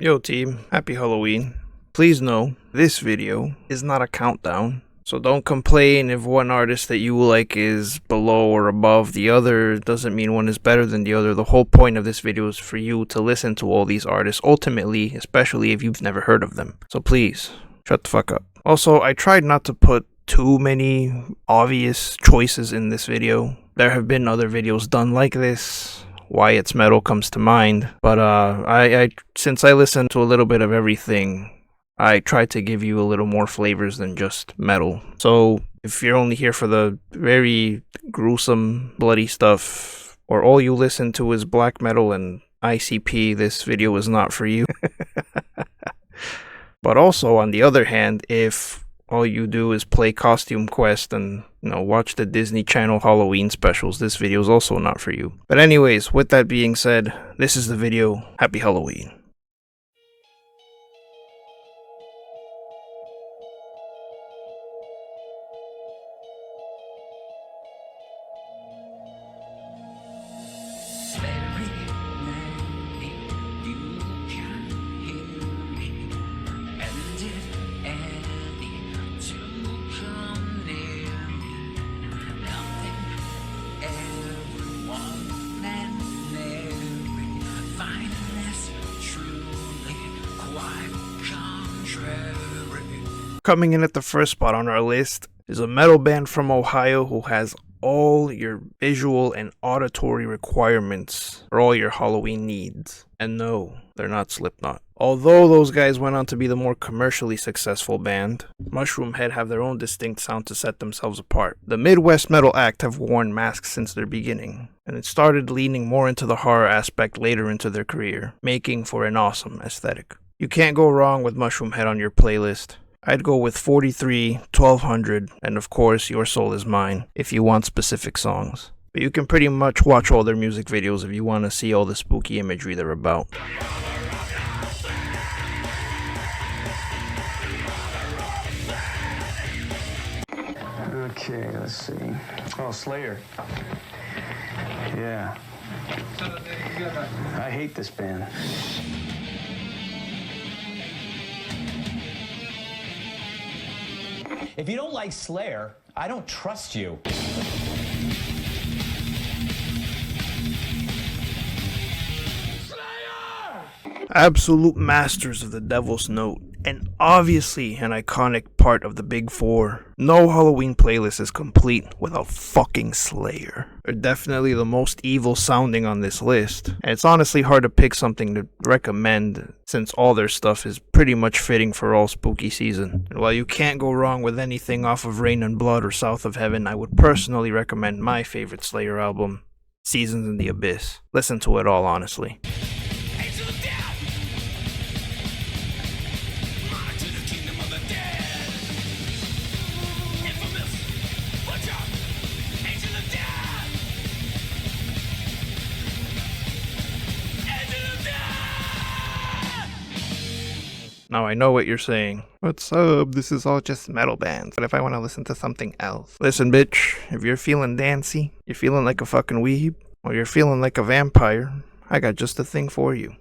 Yo team, happy Halloween. Please know, this video is not a countdown, so don't complain if one artist that you like is below or above the other. It doesn't mean one is better than the other. The whole point of this video is for you to listen to all these artists, ultimately, especially if you've never heard of them. So please, shut the fuck up. Also, I tried not to put too many obvious choices in this video. There have been other videos done like this. Wyatt's Metal comes to mind, but since I listen to a little bit of everything, I try to give you a little more flavors than just metal. So if you're only here for the very gruesome, bloody stuff, or all you listen to is black metal and ICP, this video is not for you. But also, on the other hand, if all you do is play Costume Quest and, watch the Disney Channel Halloween specials, this video is also not for you. But anyways, with that being said, this is the video. Happy Halloween. Coming in at the first spot on our list is a metal band from Ohio who has all your visual and auditory requirements for all your Halloween needs. And no, they're not Slipknot. Although those guys went on to be the more commercially successful band, Mushroomhead have their own distinct sound to set themselves apart. The Midwest metal act have worn masks since their beginning, and it started leaning more into the horror aspect later into their career, making for an awesome aesthetic. You can't go wrong with Mushroomhead on your playlist. I'd go with 43, 1200, and of course Your Soul Is Mine if you want specific songs. But you can pretty much watch all their music videos if you want to see all the spooky imagery they're about. Okay, let's see. Oh, Slayer. Yeah. I hate this band. If you don't like Slayer, I don't trust you. Absolute masters of the Devil's Note, and obviously an iconic part of the Big Four. No Halloween playlist is complete without fucking Slayer. They're definitely the most evil sounding on this list, and it's honestly hard to pick something to recommend since all their stuff is pretty much fitting for all spooky season. And while you can't go wrong with anything off of Rain and Blood or South of Heaven, I would personally recommend my favorite Slayer album, Seasons in the Abyss. Listen to it all honestly. Now I know what you're saying. What's up? This is all just metal bands. What if I want to listen to something else? Listen, bitch, if you're feeling dancy, you're feeling like a fucking weeb, or you're feeling like a vampire, I got just the thing for you.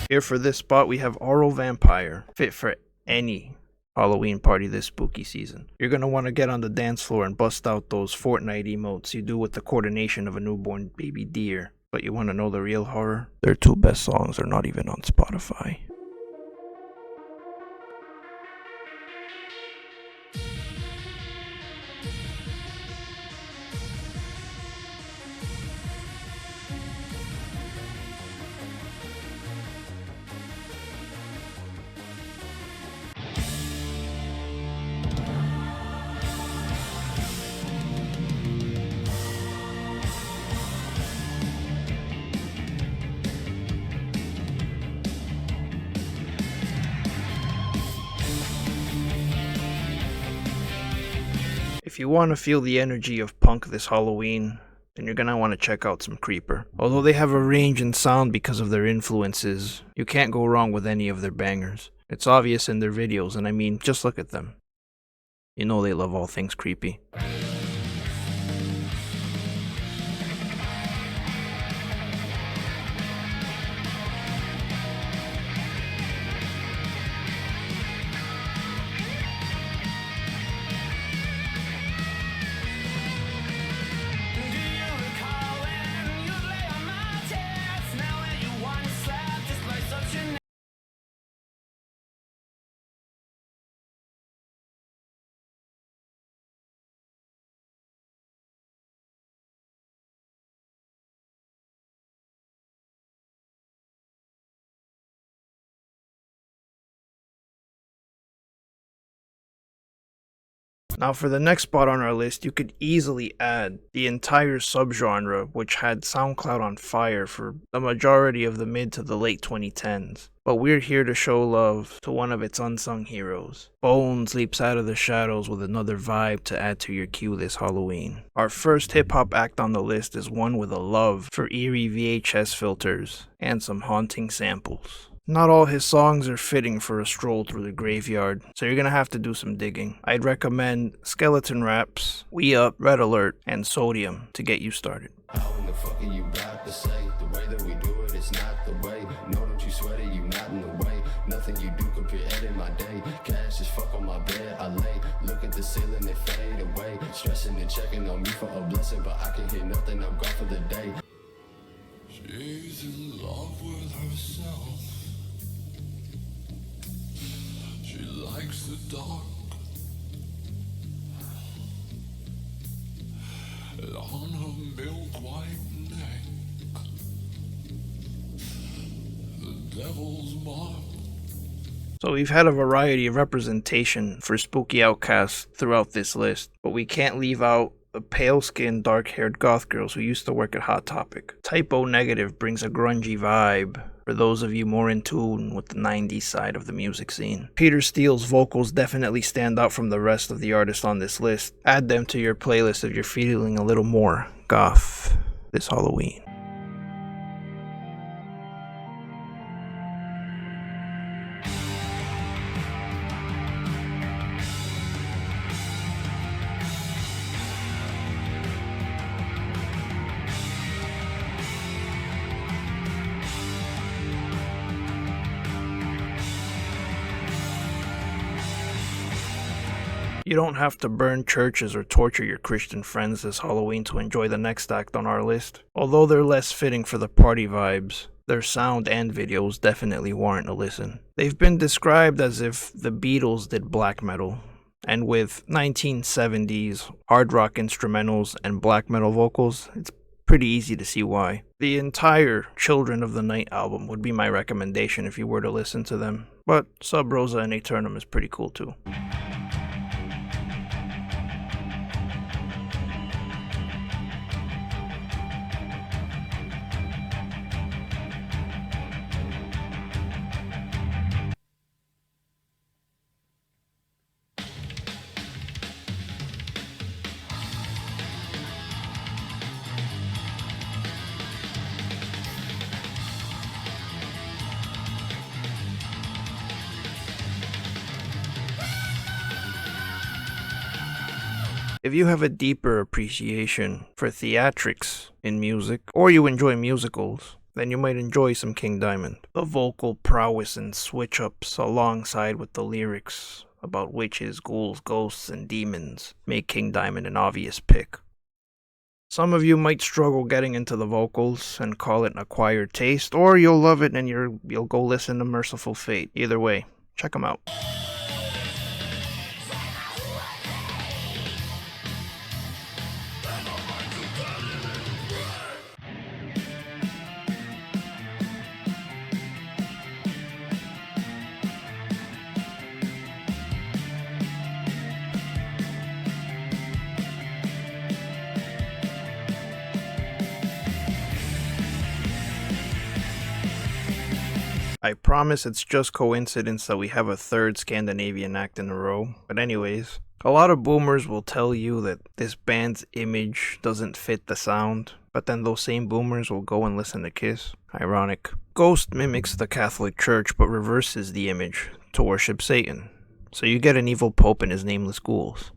Here for this spot, we have Oral Vampire, fit for any Halloween party this spooky season. You're gonna want to get on the dance floor and bust out those Fortnite emotes you do with the coordination of a newborn baby deer. But you want to know the real horror? Their two best songs are not even on Spotify. If you want to feel the energy of punk this Halloween, then you're gonna want to check out some Creeper. Although they have a range in sound because of their influences, you can't go wrong with any of their bangers. It's obvious in their videos, and I mean, just look at them. You know they love all things creepy. Now for the next spot on our list, you could easily add the entire subgenre, which had SoundCloud on fire for the majority of the mid to the late 2010s. But we're here to show love to one of its unsung heroes. Bones leaps out of the shadows with another vibe to add to your queue this Halloween. Our first hip-hop act on the list is one with a love for eerie VHS filters and some haunting samples. Not all his songs are fitting for a stroll through the graveyard, so you're gonna have to do some digging. I'd recommend Skeleton Raps, We Up, Red Alert, and Sodium to get you started. How in the fuck are you about to say? The way that we do it, it's not the way. No, don't you sweat it, you not in the way. Nothing you do could be in my day. Cash is fuck on my bed, I lay. Look at the ceiling, it fade away. Stressing and checking on me for a blessing, but I can hear nothing, I'm gone for the day. She's in love with herself. She likes the dark. On her milk white neck, the devil's mark. So we've had a variety of representation for spooky outcasts throughout this list, but we can't leave out the pale-skinned, dark-haired goth girls who used to work at Hot Topic. Type O Negative brings a grungy vibe for those of you more in tune with the 90s side of the music scene. Peter Steele's vocals definitely stand out from the rest of the artists on this list. Add them to your playlist if you're feeling a little more goth this Halloween. You don't have to burn churches or torture your Christian friends this Halloween to enjoy the next act on our list. Although they're less fitting for the party vibes, their sound and videos definitely warrant a listen. They've been described as if the Beatles did black metal, and with 1970s hard rock instrumentals and black metal vocals, it's pretty easy to see why. The entire Children of the Night album would be my recommendation if you were to listen to them, but Sub Rosa and Aeternum is pretty cool too. If you have a deeper appreciation for theatrics in music, or you enjoy musicals, then you might enjoy some King Diamond. The vocal prowess and switch-ups alongside with the lyrics about witches, ghouls, ghosts, and demons make King Diamond an obvious pick. Some of you might struggle getting into the vocals and call it an acquired taste, or you'll love it and you'll go listen to Merciful Fate. Either way, check them out. I promise it's just coincidence that we have a third Scandinavian act in a row. But anyways, A lot of boomers will tell you that this band's image doesn't fit the sound, but then those same boomers will go and listen to Kiss. Ironic. Ghost mimics the Catholic Church but reverses the image to worship Satan. So you get an evil pope and his nameless ghouls.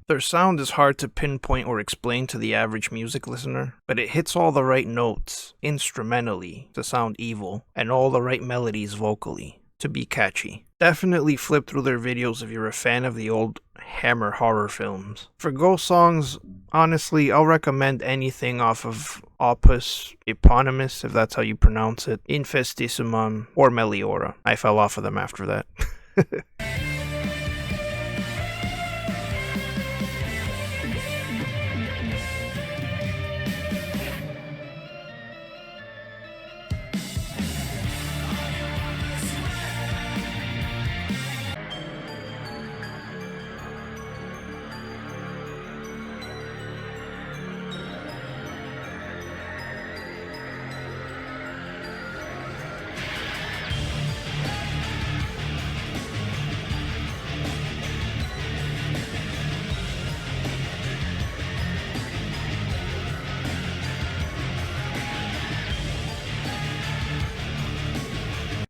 Their sound is hard to pinpoint or explain to the average music listener, but it hits all the right notes instrumentally to sound evil, and all the right melodies vocally to be catchy. Definitely flip through their videos if you're a fan of the old Hammer horror films. For ghost songs, honestly, I'll recommend anything off of Opus Eponymus, if that's how you pronounce it, Infestissimum, or Meliora. I fell off of them after that.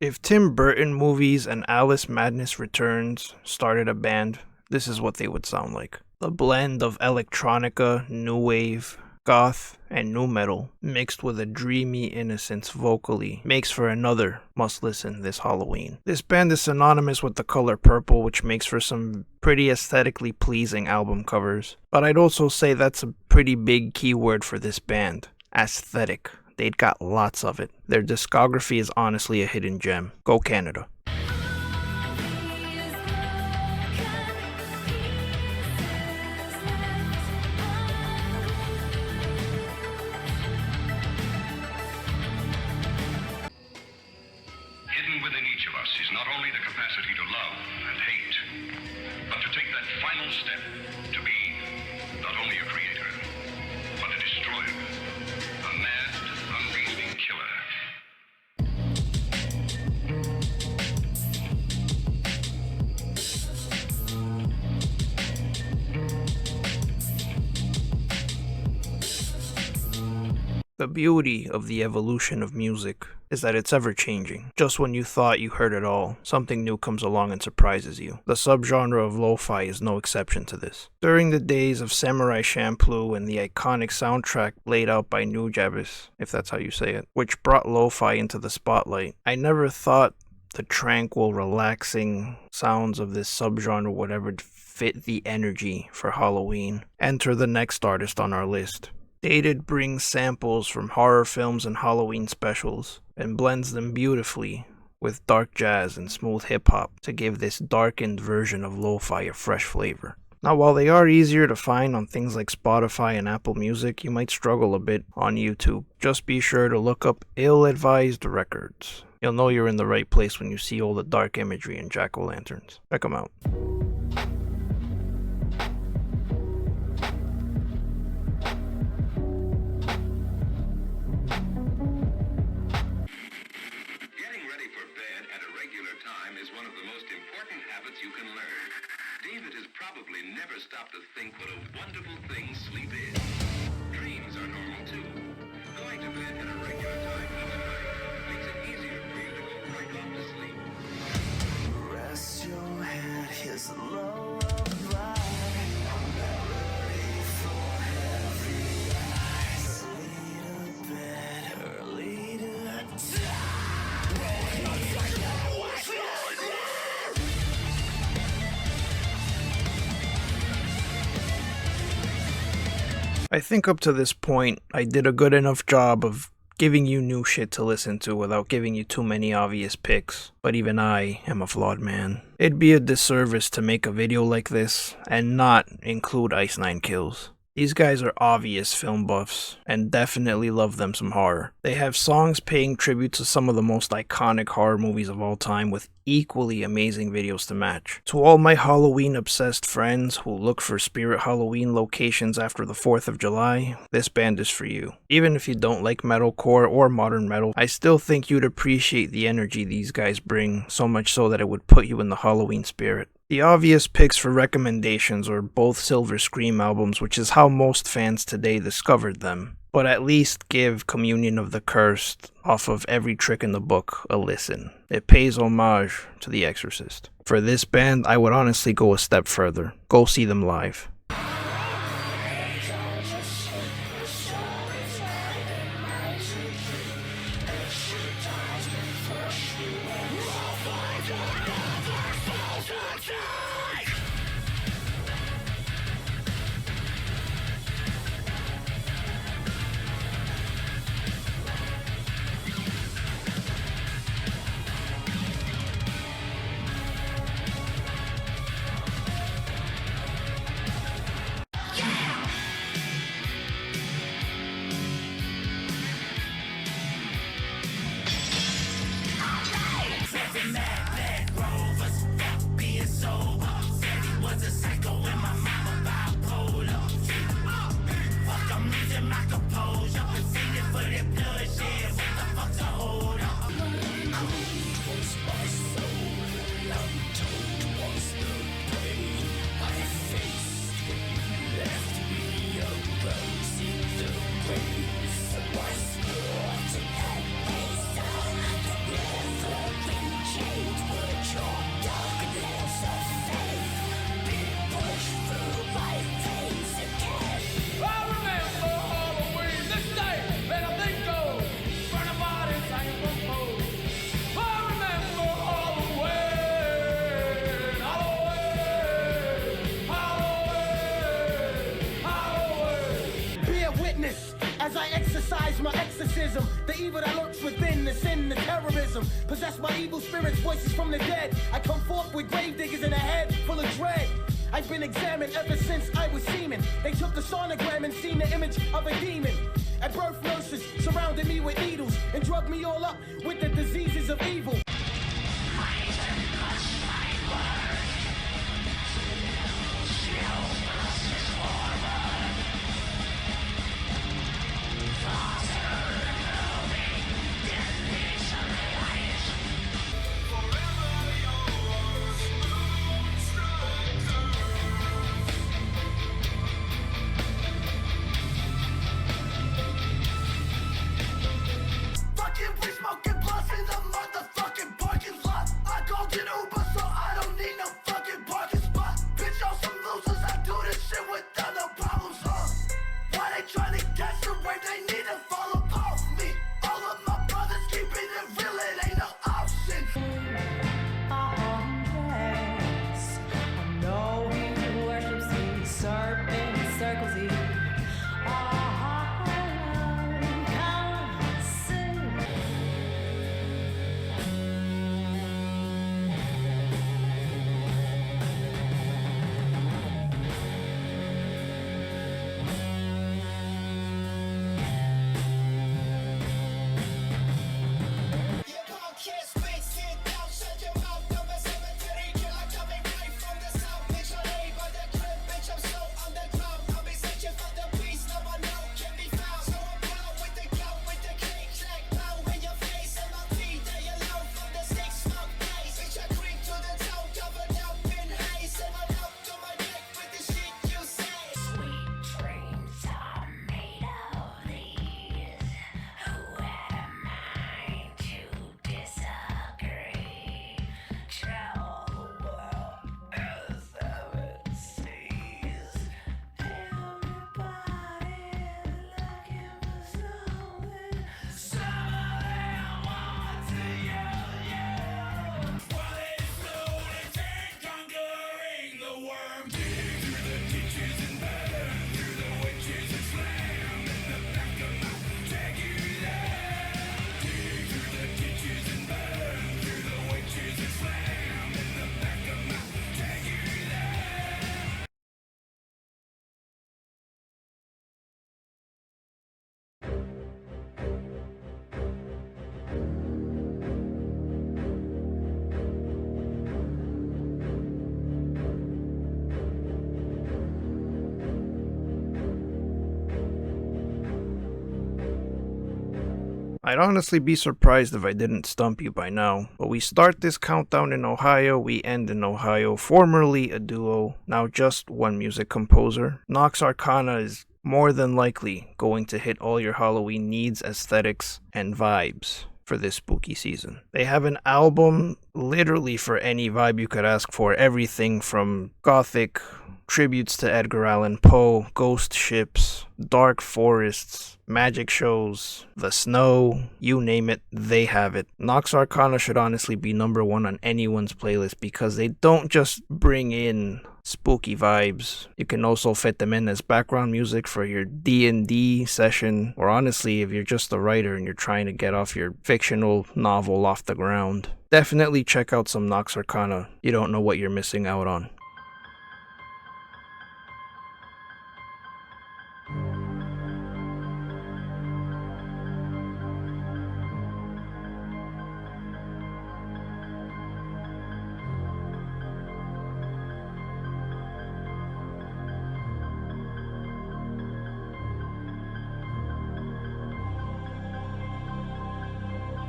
If Tim Burton movies and Alice Madness Returns started a band, this is what they would sound like. The blend of electronica, new wave, goth, and nu metal, mixed with a dreamy innocence vocally, makes for another must-listen this Halloween. This band is synonymous with the color purple, which makes for some pretty aesthetically pleasing album covers. But I'd also say that's a pretty big keyword for this band. Aesthetic. They'd got lots of it. Their discography is honestly a hidden gem. Go Canada. Hidden within each of us is not only the capacity to love and hate, but to take that final step to be not only a creator, but a destroyer, a mad, unreasoning killer. The beauty of the evolution of music is that it's ever changing. Just when you thought you heard it all, something new comes along and surprises you. The subgenre of lo-fi is no exception to this. During the days of Samurai Champloo and the iconic soundtrack laid out by Nujabes, if that's how you say it, which brought lo-fi into the spotlight, I never thought the tranquil, relaxing sounds of this subgenre would ever fit the energy for Halloween. Enter the next artist on our list. Dated brings samples from horror films and Halloween specials, and blends them beautifully with dark jazz and smooth hip-hop to give this darkened version of lo-fi a fresh flavor. Now, while they are easier to find on things like Spotify and Apple Music, you might struggle a bit on YouTube. Just be sure to look up Ill-Advised Records. You'll know you're in the right place when you see all the dark imagery and jack-o'-lanterns. Check them out. Getting ready for bed at a regular time is one of the most important habits you can learn. David has probably never stopped to think what a wonderful thing sleep is. Dreams are normal too. Going to bed at a regular time each night makes it easier for you to go right off to sleep. Rest your head, here's the lullaby. I'm not ready for heavy eyes. Early to bed, early to die. I think up to this point, I did a good enough job of giving you new shit to listen to without giving you too many obvious picks, but even I am a flawed man. It'd be a disservice to make a video like this and not include Ice Nine Kills. These guys are obvious film buffs, and definitely love them some horror. They have songs paying tribute to some of the most iconic horror movies of all time with equally amazing videos to match. To all my Halloween obsessed friends who look for Spirit Halloween locations after the 4th of July, this band is for you. Even if you don't like metalcore or modern metal, I still think you'd appreciate the energy these guys bring, so much so that it would put you in the Halloween spirit. The obvious picks for recommendations are both Silver Scream albums, which is how most fans today discovered them. But at least give Communion of the Cursed off of Every Trick in the Book a listen. It pays homage to The Exorcist. For this band, I would honestly go a step further. Go see them live. As I exercise my exorcism, the evil that lurks within, the sin, the terrorism, possessed by evil spirits, voices from the dead. I come forth with grave diggers in a head full of dread. I've been examined ever since I was semen. They took the sonogram and seen the image of a demon. At birth, nurses surrounded me with needles and drugged me all up with the diseases of evil. We smoking blunts in the motherfucking I'd honestly be surprised if I didn't stump you by now, but we start this countdown in Ohio, we end in Ohio, formerly a duo, now just one music composer. Nox Arcana is more than likely going to hit all your Halloween needs, aesthetics, and vibes for this spooky season. They have an album literally for any vibe you could ask for, everything from gothic, tributes to Edgar Allan Poe, ghost ships, dark forests, magic shows, the snow, you name it, they have it. Nox Arcana should honestly be number one on anyone's playlist because they don't just bring in spooky vibes. You can also fit them in as background music for your D&D session, or honestly, if you're just a writer and you're trying to get off your fictional novel off the ground. Definitely check out some Nox Arcana. You don't know what you're missing out on.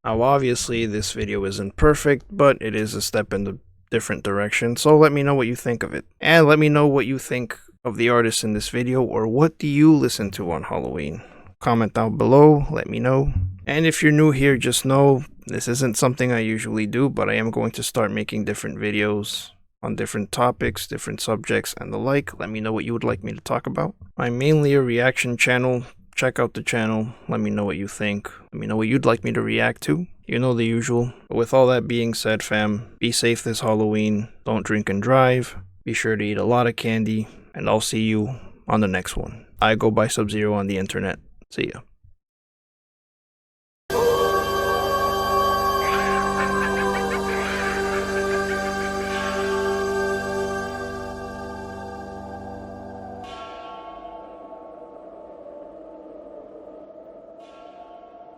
Now obviously this video isn't perfect, but it is a step in a different direction, so let me know what you think of it. And let me know what you think of the artists in this video, or what do you listen to on Halloween? Comment down below, let me know. And if you're new here, just know this isn't something I usually do, but I am going to start making different videos on different topics, different subjects, and the like. Let me know what you would like me to talk about. I'm mainly a reaction channel. Check out the channel, let me know what you think, let me know what you'd like me to react to. You know the usual. But with all that being said, fam, be safe this Halloween, don't drink and drive, be sure to eat a lot of candy, and I'll see you on the next one. I go by Sub-Zero on the internet. See ya.